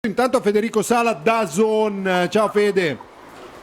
Intanto Federico Sala da DAZN. Ciao Fede.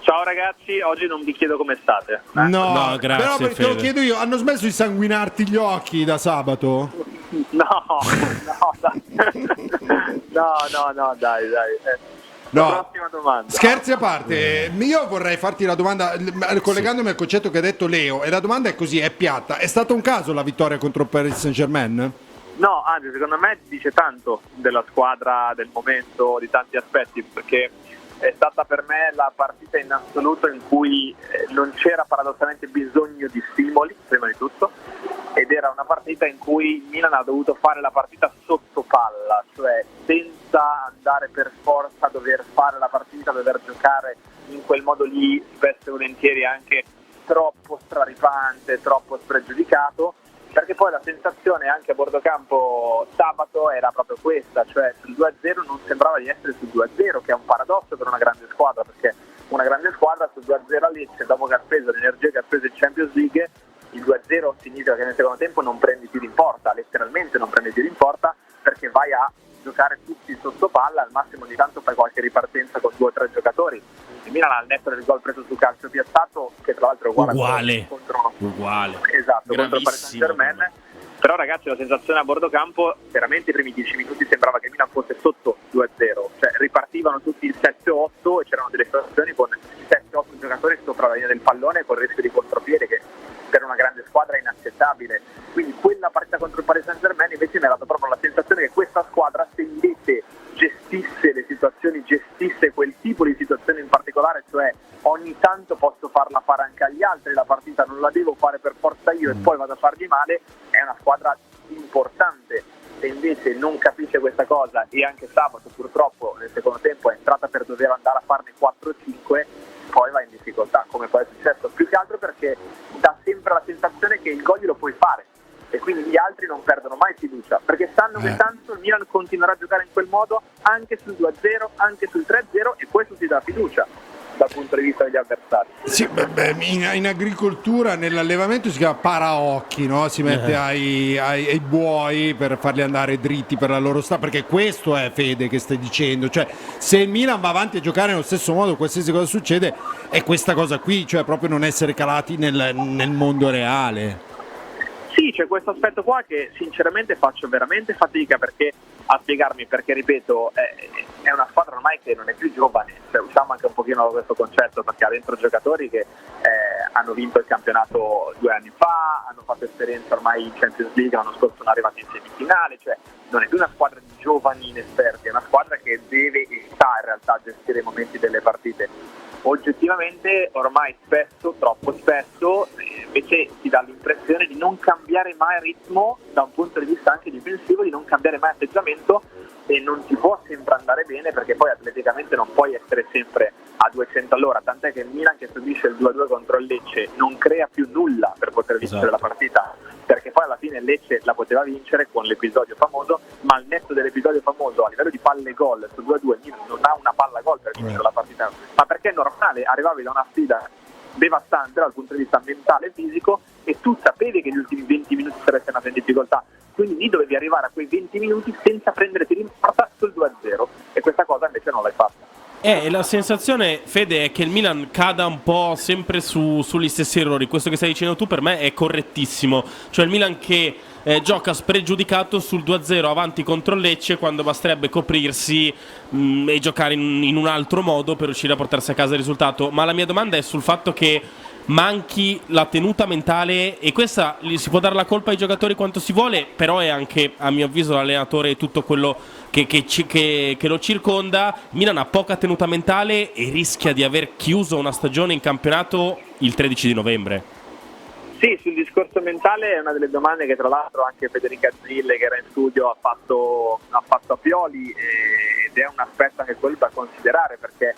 Ciao ragazzi, oggi non vi chiedo come state. No, grazie, però te lo chiedo io, hanno smesso di sanguinarti gli occhi da sabato? No, dai. No. Prossima domanda. Scherzi a parte, io vorrei farti la domanda collegandomi al concetto che ha detto Leo, e la domanda è così, è piatta. È stato un caso la vittoria contro Paris Saint-Germain? No, anzi, secondo me dice tanto della squadra, del momento, di tanti aspetti, perché è stata per me la partita in assoluto in cui non c'era paradossalmente bisogno di stimoli, prima di tutto, ed era una partita in cui il Milan ha dovuto fare la partita sotto palla, cioè senza andare per forza a dover fare la partita, a dover giocare in quel modo lì, spesso e volentieri anche troppo straripante, troppo spregiudicato, perché poi la sensazione anche a bordo campo sabato era proprio questa, cioè sul 2-0 non sembrava di essere sul 2-0, che è un paradosso per una grande squadra, perché una grande squadra sul 2-0 a Lecce, dopo che ha speso l'energia che ha speso in Champions League, il 2-0 significa che nel secondo tempo non prendi tiri in porta, letteralmente non prendi tiri in porta, perché vai a giocare tutti sotto palla, al massimo di tanto fai qualche ripartenza con 2 o 3 giocatori. Il Milan al netto del gol preso su calcio piazzato, che tra l'altro è uguale contro esatto, contro Paris Saint-Germain. Però ragazzi, la sensazione a bordo campo, veramente i primi 10 minuti sembrava che il Milan fosse sotto 2-0, cioè ripartivano tutti il 7-8 e c'erano delle situazioni con 7-8 giocatori sopra la linea del pallone con il rischio di contropiede che per una grande squadra è inaccettabile. Quindi quella partita contro il Paris Saint-Germain invece mi ha dato proprio la sensazione che questa squadra, se invece gestisse le situazioni, gestisse quel tipo di situazioni in particolare, cioè ogni tanto posso farla fare anche agli altri, la partita non la devo fare per forza io e poi vado a fargli male, è una squadra importante. Se invece non capisce questa cosa, e anche sabato purtroppo nel secondo tempo è entrata per dover andare a farne 4-5, poi va in difficoltà, come poi è successo, più che altro perché dà sempre la sensazione che il gol glielo puoi fare e quindi gli altri non perdono mai fiducia, perché sanno che tanto il Milan continuerà a giocare in quel modo anche sul 2-0, anche sul 3-0, e questo ti dà fiducia dal punto di vista degli avversari. Sì, in agricoltura, nell'allevamento si chiama paraocchi, no? Si mette ai buoi per farli andare dritti per la loro strada, perché questo è, Fede, che stai dicendo, cioè se il Milan va avanti a giocare nello stesso modo qualsiasi cosa succede è questa cosa qui, cioè proprio non essere calati nel mondo reale. Sì, c'è questo aspetto qua che sinceramente faccio veramente fatica a spiegarmi, perché ripeto, è una squadra ormai che non è più giovane, cioè, usciamo anche un pochino da questo concetto, perché ha dentro giocatori che hanno vinto il campionato 2 anni fa, hanno fatto esperienza ormai in Champions League, l'anno scorso sono arrivati in semifinale, cioè non è più una squadra di giovani inesperti, è una squadra che deve e sa in realtà gestire i momenti delle partite. Oggettivamente ormai spesso, troppo spesso, invece si dà l'impressione di non cambiare mai ritmo da un punto di vista anche difensivo, di non cambiare mai atteggiamento, e non ti può sempre andare bene, perché poi atleticamente non puoi essere sempre a 200 all'ora, tant'è che il Milan, che subisce il 2-2 contro il Lecce, non crea più nulla per poter vincere la partita, perché poi alla fine il Lecce la poteva vincere con l'episodio famoso, ma al netto dell'episodio famoso a livello di palle gol su 2-2 il Milan non ha una palla gol per vincere la partita, ma perché è normale, arrivavi da una sfida devastante dal punto di vista mentale e fisico e tu sapevi che gli ultimi 20 minuti saresti andato in difficoltà, quindi lì dovevi arrivare a quei 20 minuti senza prendere tiri in porta sul 2-0, e questa cosa invece non l'hai fatta. La sensazione, Fede, è che il Milan cada un po' sempre sugli stessi errori. Questo che stai dicendo tu per me è correttissimo. Cioè il Milan che gioca spregiudicato sul 2-0 avanti contro Lecce, quando basterebbe coprirsi e giocare in un altro modo per riuscire a portarsi a casa il risultato. Ma la mia domanda è sul fatto che manchi la tenuta mentale, e questa si può dare la colpa ai giocatori quanto si vuole, però è anche, a mio avviso, l'allenatore e tutto quello che lo circonda. Milan ha poca tenuta mentale e rischia di aver chiuso una stagione in campionato il 13 di novembre. Sì, sul discorso mentale è una delle domande che tra l'altro anche Federica Zille, che era in studio, ha fatto a Pioli, ed è un aspetto anche quello da considerare, perché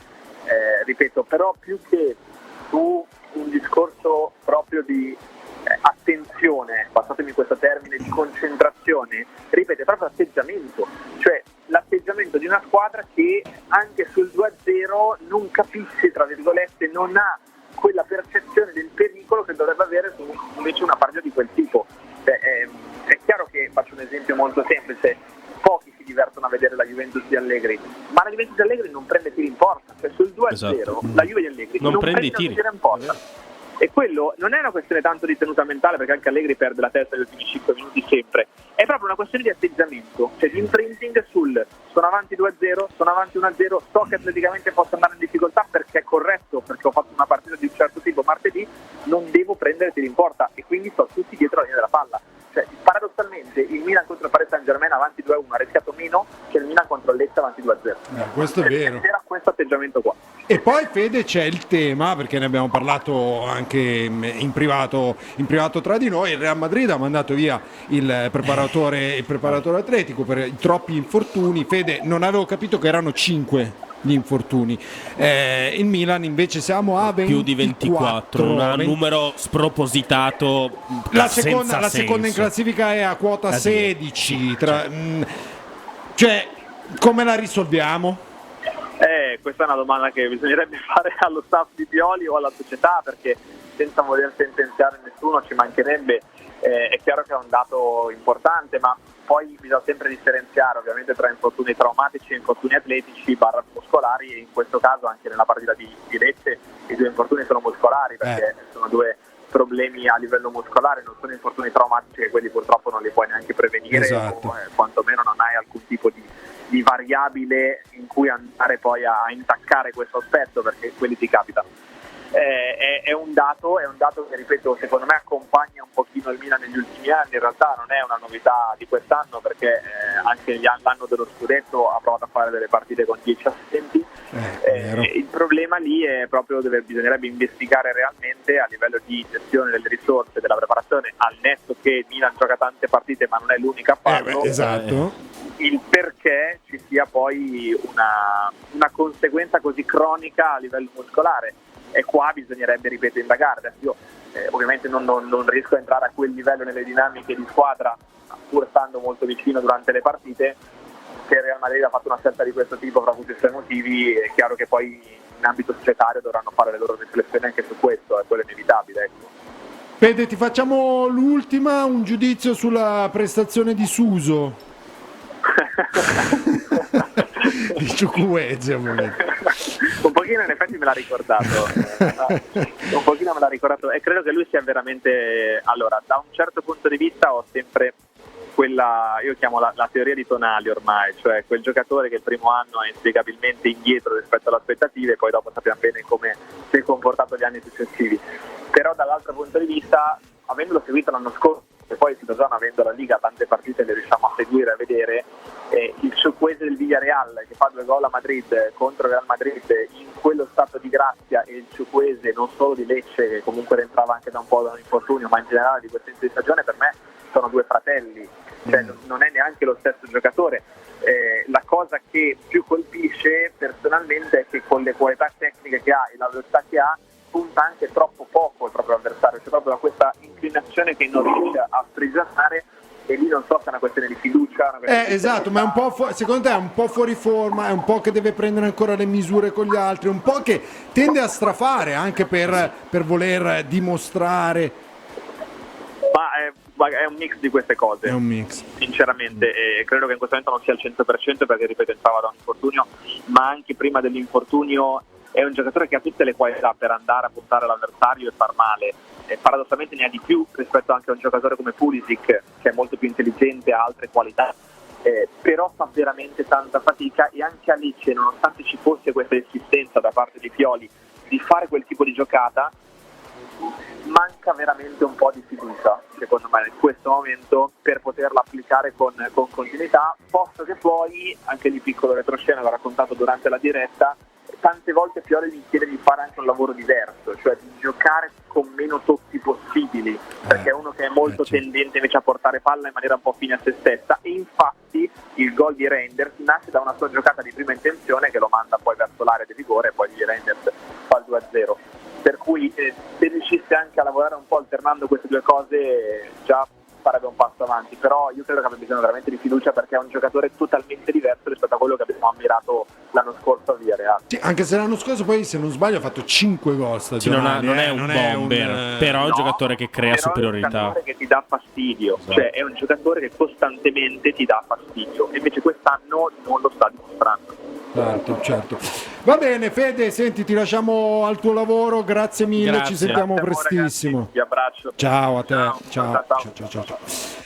ripeto, però più che su un discorso proprio di attenzione, passatemi questo termine, di concentrazione, ripeto, è proprio atteggiamento, cioè l'atteggiamento di una squadra che anche sul 2-0 non capisce, tra virgolette, non ha quella percezione del pericolo che dovrebbe avere su invece una partita di quel tipo. È chiaro che, faccio un esempio molto semplice, pochi si divertono a vedere la Juventus di Allegri, ma la Juventus di Allegri non prende tiri in porta, cioè sul 2-0 Esatto. la Juve di Allegri Non prende i un tiri. tiro in porta. E quello non è una questione tanto di tenuta mentale, perché anche Allegri perde la testa negli ultimi 5 minuti sempre, è proprio una questione di atteggiamento, cioè di imprinting sul sono avanti 2-0, sono avanti 1-0, so che atleticamente posso andare in difficoltà perché è corretto, perché ho fatto una partita di un certo tipo martedì, non devo prendere tiri in porta e quindi sto tutti dietro la linea della palla. Cioè, paradossalmente il Milan contro il Paris Saint-Germain avanti 2-1 ha rischiato meno che il Milan contro il Lecce avanti 2-0. Questo è vero. Era questo atteggiamento qua. E poi Fede c'è il tema, perché ne abbiamo parlato anche in privato tra di noi, il Real Madrid ha mandato via il preparatore atletico per i troppi infortuni. Fede, non avevo capito che erano 5 gli infortuni, il Milan invece siamo a 24, più di 24, un numero spropositato. La seconda in classifica è a quota 16 cioè come la risolviamo? Questa è una domanda che bisognerebbe fare allo staff di Pioli o alla società, perché senza voler sentenziare nessuno, ci mancherebbe. È chiaro che è un dato importante, ma poi bisogna sempre differenziare ovviamente tra infortuni traumatici e infortuni atletici / muscolari, e in questo caso anche nella partita di Lecce i 2 infortuni sono muscolari, perché sono 2 problemi a livello muscolare, non sono infortuni traumatici, che quelli purtroppo non li puoi neanche prevenire, esatto. o quantomeno non hai alcun tipo di variabile in cui andare poi a intaccare questo aspetto, perché quelli ti capitano. È un dato che, ripeto, secondo me accompagna un pochino il Milan negli ultimi anni. In realtà non è una novità di quest'anno, perché anche l'anno dello scudetto ha provato a fare delle partite con 10 assistenti. Il problema lì è proprio dove bisognerebbe investigare realmente a livello di gestione delle risorse, della preparazione, al netto che il Milan gioca tante partite ma non è l'unica a farlo. Esatto. Il perché ci sia poi una conseguenza così cronica a livello muscolare, e qua bisognerebbe, ripeto, indagare. Adesso io ovviamente non riesco a entrare a quel livello nelle dinamiche di squadra, pur stando molto vicino durante le partite. Se il Real Madrid ha fatto una scelta di questo tipo per tutti i suoi motivi, è chiaro che poi in ambito societario dovranno fare le loro riflessioni anche su questo, è quello inevitabile, ecco. Fede, ti facciamo l'ultima, un giudizio sulla prestazione di Suso. Di Chukwueze, ovviamente. Un pochino in effetti me l'ha ricordato, e credo che lui sia veramente, allora, da un certo punto di vista ho sempre quella, io chiamo la teoria di Tonali ormai, cioè quel giocatore che il primo anno è inspiegabilmente indietro rispetto alle aspettative e poi dopo sappiamo bene come si è comportato gli anni successivi. Però dall'altro punto di vista, avendolo seguito l'anno scorso e poi si già avendo la Liga tante partite le riusciamo a seguire, a vedere, il Chukwueze del Villarreal che fa 2 gol a Madrid contro il Real Madrid in quello stato di grazia, e il Chukwueze non solo di Lecce, che comunque rientrava anche da un po' da un infortunio, ma in generale di questo inizio di stagione, per me sono 2 fratelli, cioè non è neanche lo stesso giocatore. La cosa che più colpisce personalmente è che con le qualità tecniche che ha e la velocità che ha, punta anche troppo poco il proprio avversario, c'è proprio questa inclinazione che non riesce a sprigionare, e lì non so se è una questione di fiducia. Esatto, ma è un po' secondo te è un po' fuori forma, è un po' che deve prendere ancora le misure con gli altri, un po' che tende a strafare anche per voler dimostrare. Ma è un mix di queste cose. È un mix. Sinceramente, credo che in questo momento non sia al 100%, perché ripeto, entrava da un infortunio, ma anche prima dell'infortunio è un giocatore che ha tutte le qualità per andare a puntare l'avversario e far male. Paradossalmente ne ha di più rispetto anche a un giocatore come Pulisic, che è molto più intelligente, ha altre qualità, però fa veramente tanta fatica, e anche a Lecce, nonostante ci fosse questa insistenza da parte di Pioli di fare quel tipo di giocata, manca veramente un po' di fiducia, secondo me, in questo momento, per poterla applicare con continuità, posto che poi, anche di piccolo retroscena, l'ho raccontato durante la diretta, tante volte Pioli gli chiede di fare anche un lavoro diverso, cioè di giocare con meno tocchi possibili, perché è uno che è molto tendente invece a portare palla in maniera un po' fine a se stessa, e infatti il gol di Reinders nasce da una sua giocata di prima intenzione che lo manda poi verso l'area di rigore, e poi di Reinders fa il 2-0. Per cui se riuscisse anche a lavorare un po' alternando queste due cose, già farebbe un passo avanti, però io credo che abbia bisogno veramente di fiducia, perché è un giocatore totalmente diverso rispetto a quello che abbiamo ammirato l'anno scorso a Villarreal. Sì, anche se l'anno scorso poi, se non sbaglio, ha fatto 5 gol stagionali. Non è un bomber, però è un giocatore che crea superiorità. È un giocatore che ti dà fastidio, cioè è un giocatore che costantemente ti dà fastidio, e invece quest'anno non lo sta dimostrando. Certo. Va bene, Fede, senti, ti lasciamo al tuo lavoro, grazie mille, Grazie. ci sentiamo Grazie a voi, prestissimo. ragazzi, vi abbraccio. Ciao a te, Ciao. ciao.